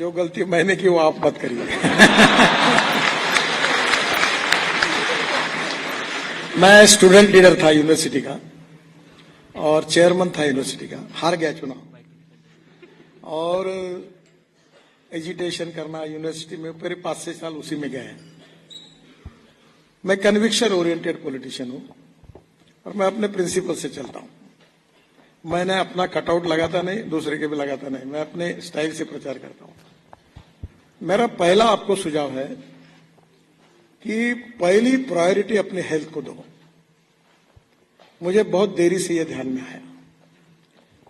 जो गलती मैंने की वो आप मत करिए। मैं स्टूडेंट लीडर था यूनिवर्सिटी का और चेयरमैन था यूनिवर्सिटी का, हार गया चुनाव और एजिटेशन करना यूनिवर्सिटी में पूरे 5-6 साल उसी में गए। मैं कन्विक्शन ओरिएंटेड पॉलिटिशियन हूं और मैं अपने प्रिंसिपल से चलता हूं। मैंने अपना कटआउट लगाता नहीं, दूसरे के भी लगाता नहीं, मैं अपने स्टाइल से प्रचार करता हूं। मेरा पहला आपको सुझाव है कि पहली प्रायोरिटी अपने हेल्थ को दो। मुझे बहुत देरी से यह ध्यान में आया।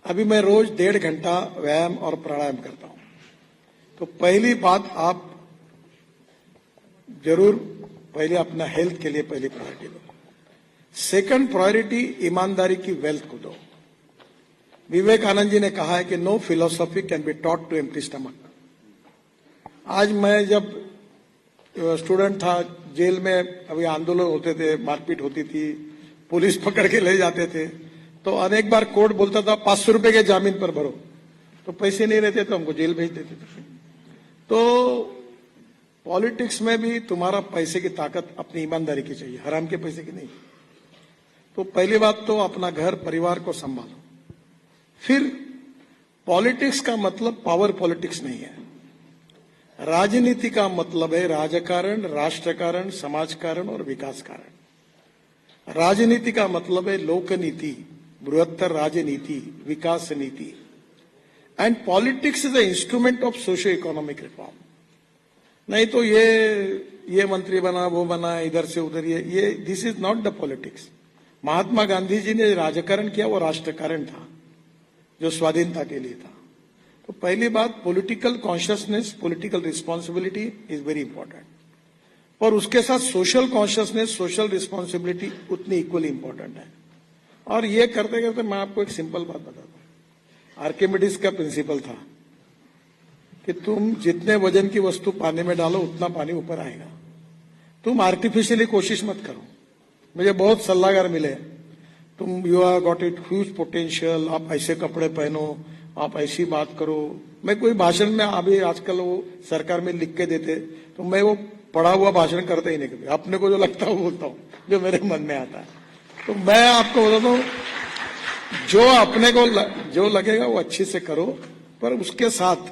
अभी मैं रोज 1.5 घंटा व्यायाम और प्राणायाम करता हूं। तो पहली बात आप जरूर पहले अपना हेल्थ के लिए पहली प्रायोरिटी दो। सेकंड प्रायोरिटी ईमानदारी की वेल्थ को दो। विवेकानंद जी ने कहा है कि no philosophy can be taught to empty stomach. आज मैं जब स्टूडेंट था, जेल में अभी आंदोलन होते थे, मारपीट होती थी, पुलिस पकड़ के ले जाते थे, तो अनेक बार कोर्ट बोलता था 500 रुपए के जामीन पर भरो, तो पैसे नहीं रहते तो हमको जेल भेज देते थे। तो पॉलिटिक्स में भी तुम्हारा पैसे की ताकत अपनी ईमानदारी की चाहिए, हराम के पैसे की नहीं। तो पहली बात तो अपना घर परिवार को संभालो। फिर पॉलिटिक्स का मतलब पावर पॉलिटिक्स नहीं है। राजनीति का मतलब है राजकारण, राष्ट्रकारण, समाजकारण और विकास कारण। राजनीति का मतलब है लोकनीति, बृहत्तर राजनीति, विकास नीति। And politics is the instrument of socio economic reform. नहीं तो ये मंत्री बना, वो बना, इधर से उधर, ये this is not the politics. Mahatma Gandhi ji ने राजकारण किया, वो राष्ट्रकारण था जो स्वाधीनता के लिए था। तो पहली बात political consciousness, political responsibility is very important, और उसके साथ सोशल कॉन्शियसनेस, सोशल रिस्पॉन्सिबिलिटी उतनी इक्वली इंपॉर्टेंट है। और ये करते करते मैं आपको एक सिंपल बात बताता हूं। आर्किमिडीज का प्रिंसिपल था कि तुम जितने वजन की वस्तु पानी में डालो उतना पानी ऊपर आएगा। तुम आर्टिफिशियली कोशिश मत करो। मुझे बहुत सलाहकार मिले, तुम you are got it huge potential, आप ऐसे कपड़े पहनो, आप ऐसी बात करो। मैं कोई भाषण में अभी आजकल वो सरकार में लिख के देते, तो मैं वो पढ़ा हुआ भाषण करता ही नहीं कभी। अपने को जो लगता है वो बोलता हूं, जो मेरे मन में आता है। तो मैं आपको बताता हूं, जो अपने को जो लगेगा वो अच्छे से करो, पर उसके साथ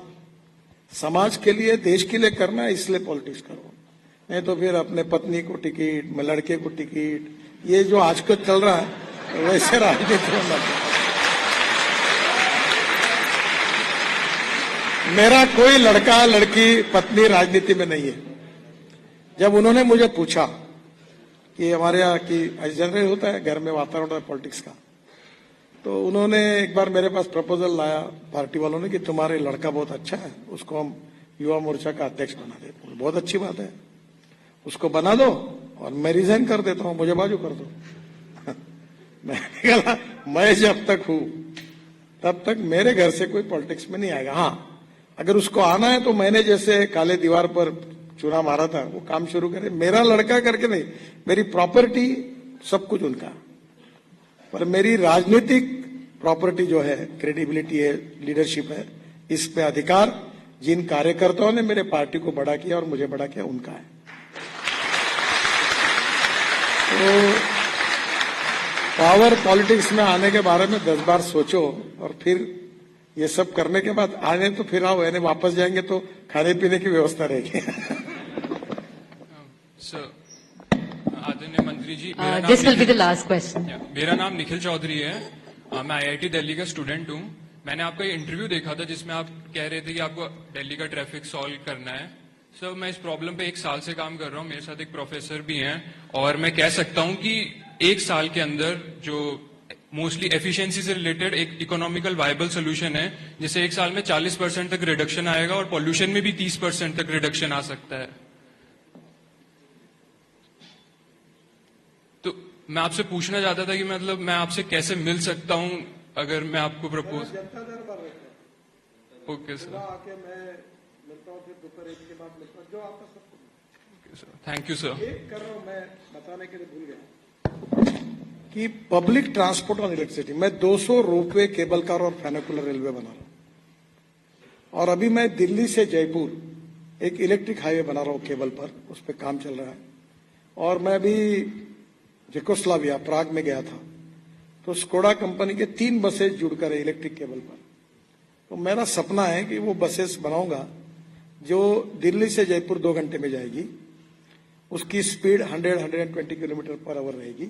समाज के लिए, देश के लिए करना है, इसलिए पॉलिटिक्स करो। नहीं तो फिर अपने पत्नी को टिकट, लड़के को टिकट, ये जो आजकल चल रहा है वैसे राजनीति में मत। मेरा कोई लड़का, लड़की, पत्नी राजनीति में नहीं है। जब उन्होंने मुझे पूछा कि हमारे यहाँ की जनरल होता है घर में वातावरण है पॉलिटिक्स का, तो उन्होंने एक बार मेरे पास प्रपोजल लाया पार्टी वालों ने कि तुम्हारे लड़का बहुत अच्छा है, उसको हम युवा मोर्चा का अध्यक्ष बना देते। बहुत अच्छी बात है, उसको बना दो और मैं रिजाइन कर देता हूं, मुझे बाजू कर दो। मैंने कहा मैं जब तक हूं तब तक मेरे घर से कोई पॉलिटिक्स में नहीं आएगा। हाँ, अगर उसको आना है तो मैंने जैसे काले दीवार पर चूना मारा था वो काम शुरू करे। मेरा लड़का करके नहीं, मेरी प्रॉपर्टी सब कुछ उनका, पर मेरी राजनीतिक प्रॉपर्टी जो है, क्रेडिबिलिटी है, लीडरशिप है, इस पे अधिकार जिन कार्यकर्ताओं ने मेरे पार्टी को बड़ा किया और मुझे बड़ा किया उनका है। तो पावर पॉलिटिक्स में आने के बारे में 10 बार सोचो, और फिर ये सब करने के बाद आने तो फिर आओ, यानी वापस जाएंगे तो खाने पीने की व्यवस्था रहेगी। आदरणीय मंत्री जी, this will be the last question. मेरा नाम निखिल चौधरी है। मैं आईआईटी दिल्ली का स्टूडेंट हूँ। मैंने आपका इंटरव्यू देखा था जिसमें आप कह रहे थे कि आपको दिल्ली का ट्रैफिक सॉल्व करना है। सर, मैं इस प्रॉब्लम पे 1 साल से काम कर रहा हूँ। मेरे साथ एक प्रोफेसर भी हैं, और मैं कह सकता हूँ कि 1 साल के अंदर जो मोस्टली एफिशिएंसी से रिलेटेड एक इकोनॉमिकल वायबल सोल्यूशन है, जिससे 1 साल में 40% तक रिडक्शन आएगा और पॉल्यूशन में भी 30% तक रिडक्शन आ सकता है। तो मैं आपसे पूछना चाहता था कि मतलब मैं आपसे कैसे मिल सकता हूं अगर मैं आपको प्रपोज। ओके सर, आके मैं मिलता हूँ, फिर दोपहर 1 के बाद मिलता हूँ, जो आपका सब। Thank you sir. एक कर रहा हूं, मैं बताने के लिए भूल गया कि पब्लिक ट्रांसपोर्ट और इलेक्ट्रिसिटी, मैं 200 रोपवे, केबल कार और फेनिकुलर रेलवे बना रहा हूं। और अभी मैं दिल्ली से जयपुर एक इलेक्ट्रिक हाईवे बना रहा हूँ केबल पर, उस पर काम चल रहा है। और मैं अभी जेकोस्लाविया प्राग में गया था, तो स्कोडा कंपनी के 3 बसेस जुड़कर है इलेक्ट्रिक केबल पर। तो मेरा सपना है कि वो बसेस बनाऊंगा जो दिल्ली से जयपुर 2 घंटे में जाएगी, उसकी स्पीड 100-120 किलोमीटर पर आवर रहेगी,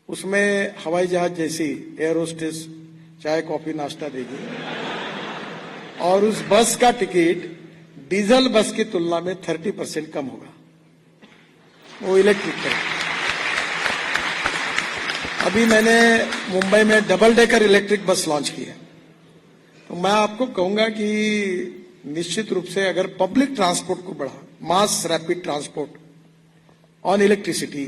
उसमें हवाई जहाज जैसी एयर होस्टेस चाय कॉफी नाश्ता देगी, और उस बस का टिकट डीजल बस की तुलना में 30% कम होगा, वो इलेक्ट्रिक है। अभी मैंने मुंबई में double decker electric bus launch की है। तो मैं आपको कहूंगा कि निश्चित रूप से अगर पब्लिक ट्रांसपोर्ट को बढ़ा, mass rapid transport on electricity,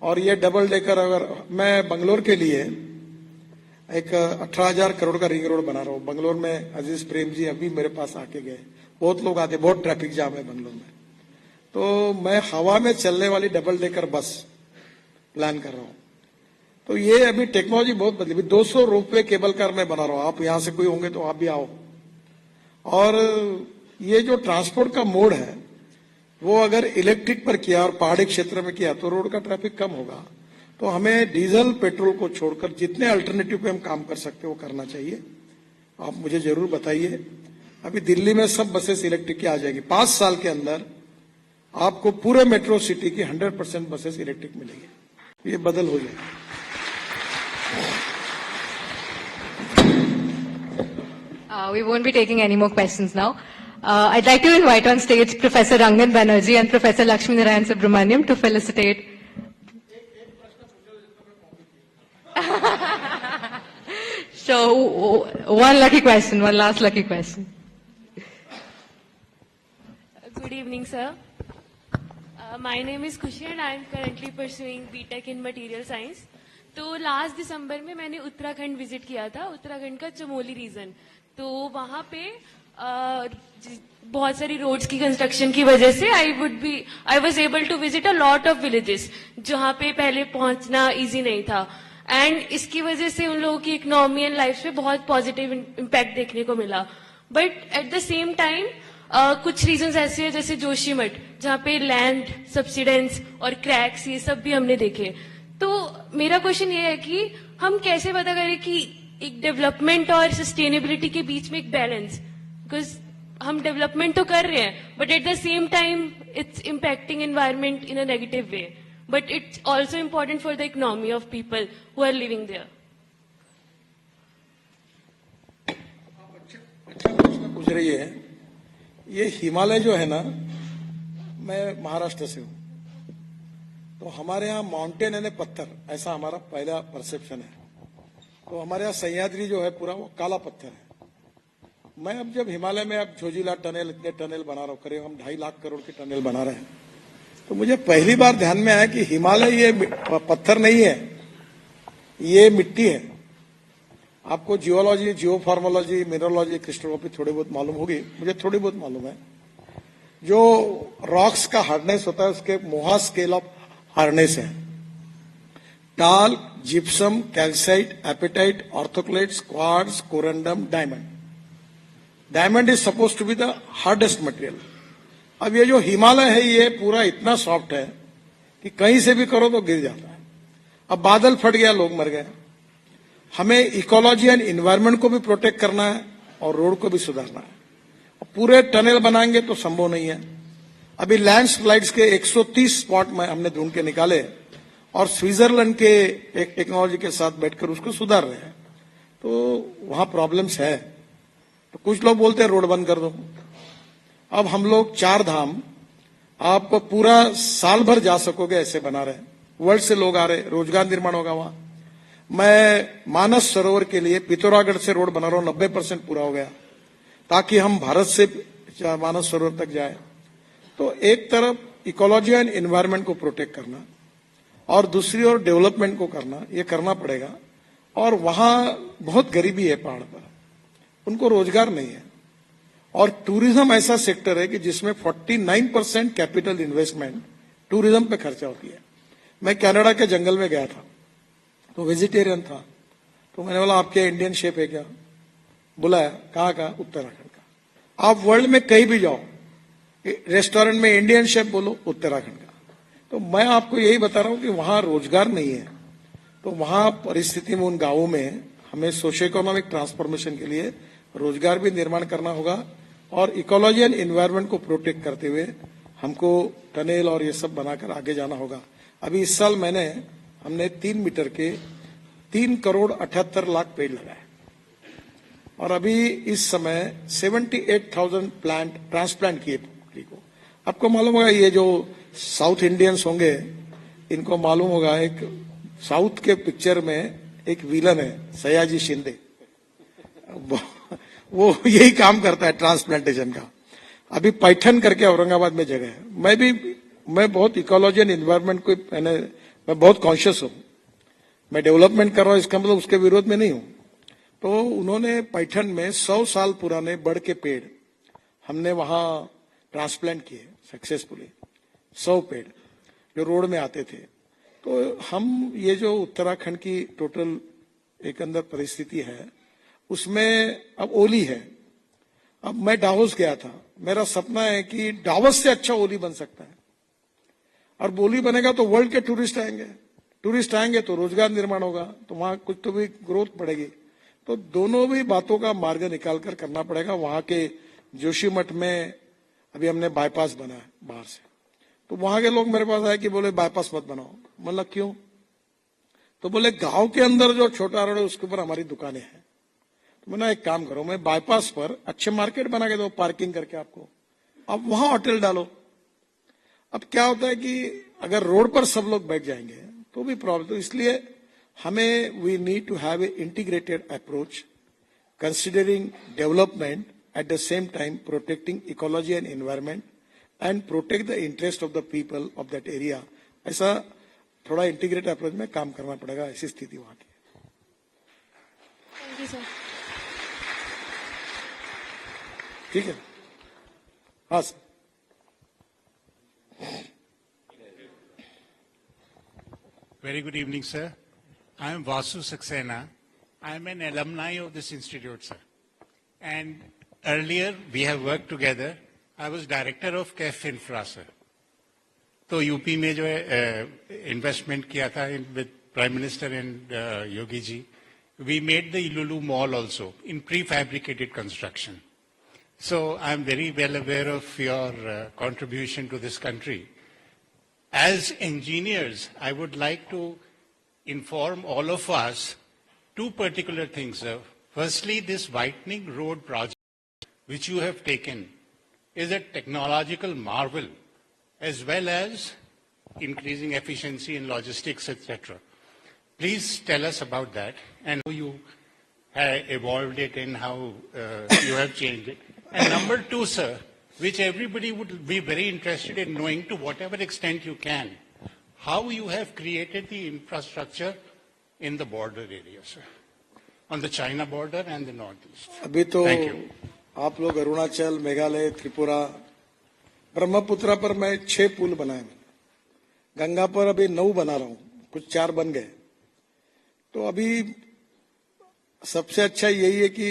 और ये डबल डेकर, अगर मैं बंगलोर के लिए एक 18,000 करोड़ का रिंग रोड बना रहा हूं। बंगलोर में अजीज प्रेम जी अभी मेरे पास आके गए, बहुत लोग आते, बहुत ट्रैफिक जाम है बंगलोर में। तो मैं हवा में चलने वाली डबल डेकर बस प्लान कर रहा हूं। तो ये अभी टेक्नोलॉजी बहुत बदली। 200 रोपवे केबल कार मैं बना रहा हूं, आप यहां से कोई होंगे तो आप भी आओ। और ये जो ट्रांसपोर्ट का मोड है वो अगर इलेक्ट्रिक पर किया और पहाड़ी क्षेत्र में किया तो रोड का ट्रैफिक कम होगा। तो हमें डीजल पेट्रोल को छोड़कर जितने अल्टरनेटिव पे हम काम कर सकते हैं वो करना चाहिए। आप मुझे जरूर बताइए। अभी दिल्ली में सब बसेस इलेक्ट्रिक की आ जाएगी। 5 साल के अंदर आपको पूरे मेट्रो सिटी की 100% बसेस इलेक्ट्रिक मिलेगी। ये बदल हो जाएगा। We won't be taking any more questions now. I'd like to invite on stage Professor Rangan Banerjee and Professor Lakshmi Narayan Subramaniam to felicitate. So, one lucky question, one last lucky question. Good evening, sir. My name is Khushi and I am currently pursuing BTech in Material Science. तो last दिसंबर में मैंने Uttarakhand visit किया था, उत्तराखंड का Chamoli reason. तो वहां पे बहुत सारी रोड्स की कंस्ट्रक्शन की वजह से I was able to visit a lot of villages जहां पे पहले पहुंचना इजी नहीं था। एंड इसकी वजह से उन लोगों की इकोनॉमी एंड लाइफ पे बहुत पॉजिटिव इम्पैक्ट देखने को मिला। But at the same time कुछ रीजंस ऐसे हैं जैसे जोशीमठ, जहाँ पे लैंड सब्सिडेंस और क्रैक्स ये सब भी हमने देखे। तो मेरा क्वेश्चन ये है कि हम कैसे पता करें कि एक डेवलपमेंट और सस्टेनेबिलिटी के बीच में एक बैलेंस, बिकॉज हम डेवलपमेंट तो कर रहे हैं but at the same time it's impacting environment in a negative way, but it's also important for the economy of people who are living there. अच्छा प्रश्न पूछ रही है। ये हिमालय जो है ना, मैं महाराष्ट्र से हूं, तो हमारे यहाँ माउंटेन यानी पत्थर, ऐसा हमारा पहला परसेप्शन है। तो हमारे यहाँ सह्याद्री जो है पूरा वो काला पत्थर है। मैं अब जब हिमालय में अब झोजिला टनल, इतने टनल बना रहा हूँ, करीब हम 2.5 लाख करोड़ के टनल बना रहे हैं, तो मुझे पहली बार ध्यान में आया कि हिमालय ये पत्थर नहीं है, ये मिट्टी है। आपको जियोलॉजी, जियोफार्मोलॉजी, मिनरोलॉजी, क्रिस्टोग्राफी थोड़ी बहुत मालूम होगी, मुझे थोड़ी बहुत मालूम है। जो रॉक्स का हार्डनेस होता है उसके मोहा स्केल ऑफ हार्डनेस है। Talc, gypsum, calcite, apatite, orthoclase, quartz, corundum, diamond. Diamond is suppose to be the hardest material. अब ये जो हिमालय है ये पूरा इतना सॉफ्ट है कि कहीं से भी करो तो गिर जाता है। अब बादल फट गया, लोग मर गए। हमें इकोलॉजी एंड इन्वायरमेंट को भी प्रोटेक्ट करना है और रोड को भी सुधारना है। पूरे टनल बनाएंगे तो संभव नहीं है। अभी लैंडस्लाइड्स के 130 स्पॉट में हमने ढूंढ के निकाले और स्विट्जरलैंड के एक टेक्नोलॉजी के साथ बैठकर उसको सुधार रहे हैं। तो वहां प्रॉब्लम्स है। तो कुछ लोग बोलते हैं रोड बंद कर दो। अब हम लोग 4 धाम आप पूरा साल भर जा सकोगे ऐसे बना रहे हैं। वर्ल्ड से लोग आ रहे, रोजगार निर्माण होगा वहां। मैं मानस सरोवर के लिए पिथौरागढ़ से रोड बना रहा हूं, 90% पूरा हो गया, ताकि हम भारत से मानस सरोवर तक जाए। तो एक तरफ इकोलॉजी एंड एनवायरनमेंट को प्रोटेक्ट करना और दूसरी ओर डेवलपमेंट को करना, ये करना पड़ेगा। और वहां बहुत गरीबी है पहाड़ पर, उनको रोजगार नहीं है। और टूरिज्म ऐसा सेक्टर है कि जिसमें 49% कैपिटल इन्वेस्टमेंट टूरिज्म पे खर्चा होती है। मैं कनाडा के जंगल में गया था, तो वेजिटेरियन था, तो मैंने बोला आपके इंडियन शेफ है क्या? बुलाया, कहाँ का? उत्तराखंड का। आप वर्ल्ड में कहीं भी जाओ, रेस्टोरेंट में इंडियन शेफ बोलो, उत्तराखंड का। तो मैं आपको यही बता रहा हूं कि वहां रोजगार नहीं है, तो वहां परिस्थिति में उन गांवों में हमें सोशो इकोनॉमिक ट्रांसफॉर्मेशन के लिए रोजगार भी निर्माण करना होगा और इकोलॉजी एंड एनवायरनमेंट को प्रोटेक्ट करते हुए हमको टनल और ये सब बनाकर आगे जाना होगा। अभी इस साल हमने 3 मीटर के 3,78,00,000 पेड़ लगाए और अभी इस समय 78,000 प्लांट ट्रांसप्लांट किए पृथ्वी को। आपको मालूम होगा, ये जो साउथ इंडियंस होंगे इनको मालूम होगा, एक साउथ के पिक्चर में एक विलन है सयाजी शिंदे, वो यही काम करता है ट्रांसप्लांटेशन का। अभी पैठन करके औरंगाबाद में जगह है। मैं बहुत इकोलॉजी एंड एनवायरनमेंट को मैं बहुत कॉन्शियस हूं। मैं डेवलपमेंट कर रहा हूं, इसका मतलब उसके विरोध में नहीं हूं। तो उन्होंने पैठन में 100 साल पुराने बड़ के पेड़ हमने वहां ट्रांसप्लांट किए सक्सेसफुली, 100 पेड़ जो रोड में आते थे। तो हम ये जो उत्तराखंड की टोटल एक अंदर परिस्थिति है उसमें अब ओली है। अब मैं डावोस गया था, मेरा सपना है कि डावोस से अच्छा ओली बन सकता है, और ओली बनेगा तो वर्ल्ड के टूरिस्ट आएंगे तो रोजगार निर्माण होगा, तो वहां कुछ तो भी ग्रोथ बढ़ेगी। तो दोनों भी बातों का मार्ग निकाल कर करना पड़ेगा। वहां के जोशीमठ में अभी हमने बाईपास बनाया बाहर से, तो वहां के लोग मेरे पास आए कि बोले बाईपास मत बनाओ। मतलब क्यों? तो बोले गांव के अंदर जो छोटा रोड है उसके ऊपर हमारी दुकानें हैं। तो मैंने एक काम करो, मैं बाईपास पर अच्छे मार्केट बना के दो, पार्किंग करके आपको, अब वहां होटल डालो। अब क्या होता है कि अगर रोड पर सब लोग बैठ जाएंगे तो भी प्रॉब्लम। तो इसलिए हमें we need to have a integrated approach considering development at the same time protecting ecology and environment and protect the interest of the people of that area. ऐसा थोड़ा इंटीग्रेटेड अप्रोच में काम करना पड़ेगा, ऐसी स्थिति वहां की। Thank you sir. ठीक है, हाँ sir. Very good evening, sir. I am Vasu Saxena. I am an alumni of this institute, sir. And earlier we have worked together. I was director of KEF Infra, sir. तो UP में जो है investment किया था with Prime Minister and Yogi ji, we made the Ilulu Mall also in prefabricated construction. So I am very well aware of your contribution to this country. As engineers, I would like to inform all of us two particular things, sir. Firstly, this whitening road project which you have taken is a technological marvel as well as increasing efficiency in logistics, etc. Please tell us about that and how you have evolved it and how you have changed it. And number two, sir, which everybody would be very interested in knowing to whatever extent you can, how you have created the infrastructure in the border area, sir, on the China border and the northeast. अभी तो Thank you. आप लोग अरुणाचल, मेघालय, त्रिपुरा, ब्रह्मपुत्रा पर मैं 6 पुल बनाए मैंने। गंगा पर अभी 9 बना रहा हूं, कुछ 4 बन गए। तो अभी सबसे अच्छा यही है कि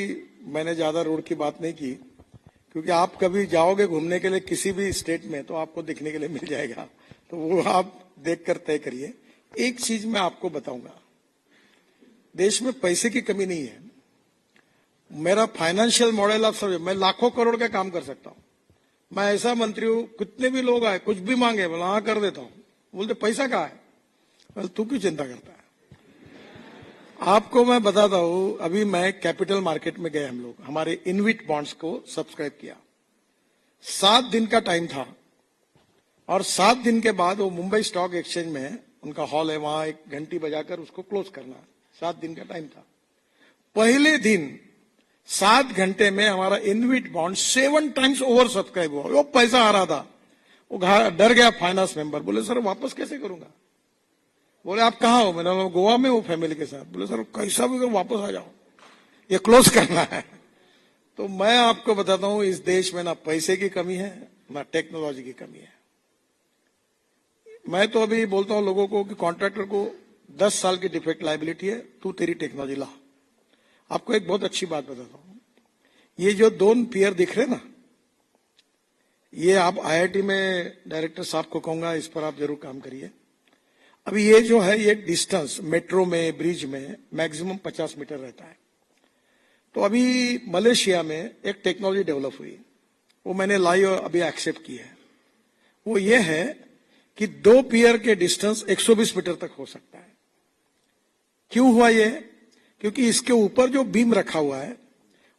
मैंने ज्यादा रोड की बात नहीं की, क्योंकि आप कभी जाओगे घूमने के लिए किसी भी स्टेट में तो आपको देखने के लिए मिल जाएगा, तो वो आप देखकर तय करिए। एक चीज मैं आपको बताऊंगा, देश में पैसे की कमी नहीं है। मेरा फाइनेंशियल मॉडल आप समझो, मैं लाखों करोड़ का काम कर सकता हूं। मैं ऐसा मंत्री हूं, कितने भी लोग आए कुछ भी मांगे बोला हाँ कर देता हूं। बोलते पैसा कहाँ है? बोले तू क्यों चिंता करता है? आपको मैं बताता हूं, अभी मैं कैपिटल मार्केट में गए, हम लोग हमारे इनविट बॉन्ड्स को सब्सक्राइब किया। 7 दिन का टाइम था और 7 दिन के बाद वो मुंबई स्टॉक एक्सचेंज में उनका हॉल है, वहां एक घंटी बजाकर उसको क्लोज करना है। 7 दिन का टाइम था। पहले दिन 7 घंटे में हमारा इनविट बॉन्ड 7 टाइम्स ओवर सब्सक्राइब हुआ। वो पैसा आ रहा था, वो डर गया फाइनेंस मेंबर, बोले सर वापस कैसे करूंगा? बोले आप कहाँ हो? मैंने बोला गोवा में हूं फैमिली के साथ। बोले सर कैसा भी करो वापस आ जाओ, ये क्लोज करना है। तो मैं आपको बताता हूं, इस देश में ना पैसे की कमी है ना टेक्नोलॉजी की कमी है। मैं तो अभी बोलता हूं लोगों को कि कॉन्ट्रैक्टर को 10 साल की डिफेक्ट लायबिलिटी है, तू तेरी टेक्नोलॉजी ला। आपको एक बहुत अच्छी बात बताता हूं, ये जो 2 पियर दिख रहे ना, ये आप आईआईटी में डायरेक्टर साहब को कहूंगा, इस पर आप जरूर काम करिए। अभी ये जो है ये डिस्टेंस मेट्रो में, ब्रिज में मैक्सिमम 50 मीटर रहता है। तो अभी मलेशिया में एक टेक्नोलॉजी डेवलप हुई, वो मैंने लाई और अभी एक्सेप्ट की है। वो ये है कि 2 पियर के डिस्टेंस 120 मीटर तक हो सकता है। क्यों हुआ ये? क्योंकि इसके ऊपर जो बीम रखा हुआ है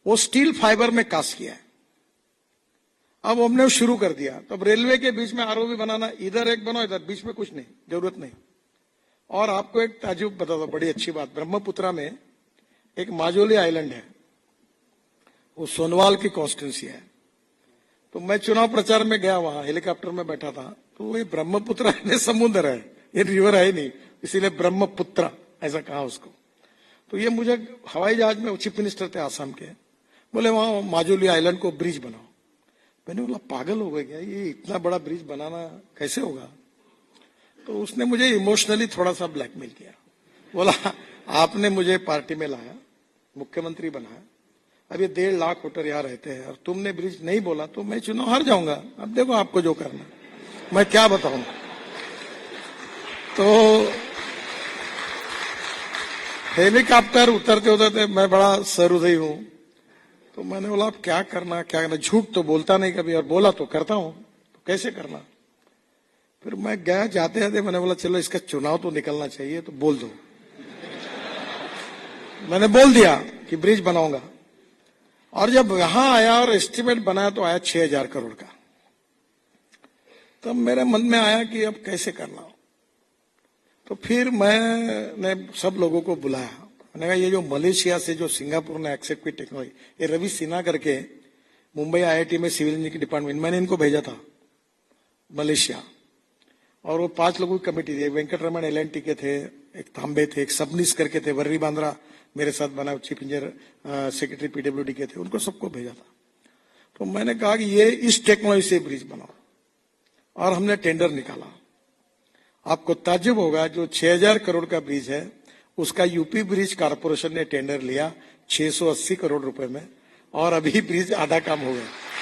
वो स्टील फाइबर में कास्ट किया है। अब हमने शुरू कर दिया, तो अब रेलवे के बीच में आरओबी बनाना, इधर एक बनाओ, इधर बीच में कुछ नहीं, जरूरत नहीं। और आपको एक ताजुब बता दो, बड़ी अच्छी बात, ब्रह्मपुत्रा में एक माजोली आइलैंड है, वो सोनवाल की कॉन्स्टिट्यूंसी है। तो मैं चुनाव प्रचार में गया, वहां हेलीकॉप्टर में बैठा था, तो ये ब्रह्मपुत्रा है, समुद्र है, ये रिवर है ही नहीं, इसीलिए ब्रह्मपुत्रा ऐसा कहा उसको। तो ये मुझे हवाई जहाज में चीफ मिनिस्टर थे आसाम के, बोले वहां माजोली आइलैंड को ब्रिज बनाओ। मैंने बोला पागल हो गए क्या, ये इतना बड़ा ब्रिज बनाना कैसे होगा? तो उसने मुझे इमोशनली थोड़ा सा ब्लैकमेल किया, बोला आपने मुझे पार्टी में लाया, मुख्यमंत्री बनाया, अब ये 1.5 लाख वोटर यहाँ रहते हैं और तुमने ब्रिज नहीं बोला तो मैं चुनाव हार जाऊंगा। अब देखो आपको जो करना, मैं क्या बताऊं। तो हेलीकॉप्टर उतरते उतरते मैं बड़ा सहृदयी हूं, तो मैंने बोला अब क्या करना, झूठ तो बोलता नहीं कभी, और बोला तो करता हूं, तो कैसे करना। फिर मैं गया, जाते जाते मैंने बोला चलो इसका चुनाव तो निकलना चाहिए, तो बोल दो। मैंने बोल दिया कि ब्रिज बनाऊंगा, और जब यहां आया और एस्टिमेट बनाया तो आया 6,000 करोड़ का। तब मेरे मन में आया कि अब कैसे करना। तो फिर मैंने सब लोगों को बुलाया, मैंने कहा ये जो मलेशिया से जो सिंगापुर ने एक्सेप्ट की टेक्नोलॉजी, ये रवि सिन्हा करके मुंबई आईआईटी में सिविल इंजीनियरिंग की डिपार्टमेंट, मैंने इनको भेजा था मलेशिया, और वो 5 लोगों की कमेटी थी, वेंकटरमण एलएनटी के थे, एक तांबे थे, एक सबनीस करके थे, वर्री बांद्रा मेरे साथ बना चीफ इंजीनियर सेक्रेटरी पीडब्ल्यूडी के थे, उनको सबको भेजा था। तो मैंने कहा कि ये इस टेक्नोलॉजी से ब्रिज बनाओ, और हमने टेंडर निकाला। आपको ताज्जुब होगा, जो 6,000 करोड़ का ब्रिज है उसका यूपी ब्रिज कारपोरेशन ने टेंडर लिया 680 करोड़ रुपए में, और अभी ब्रिज आधा काम हो गया।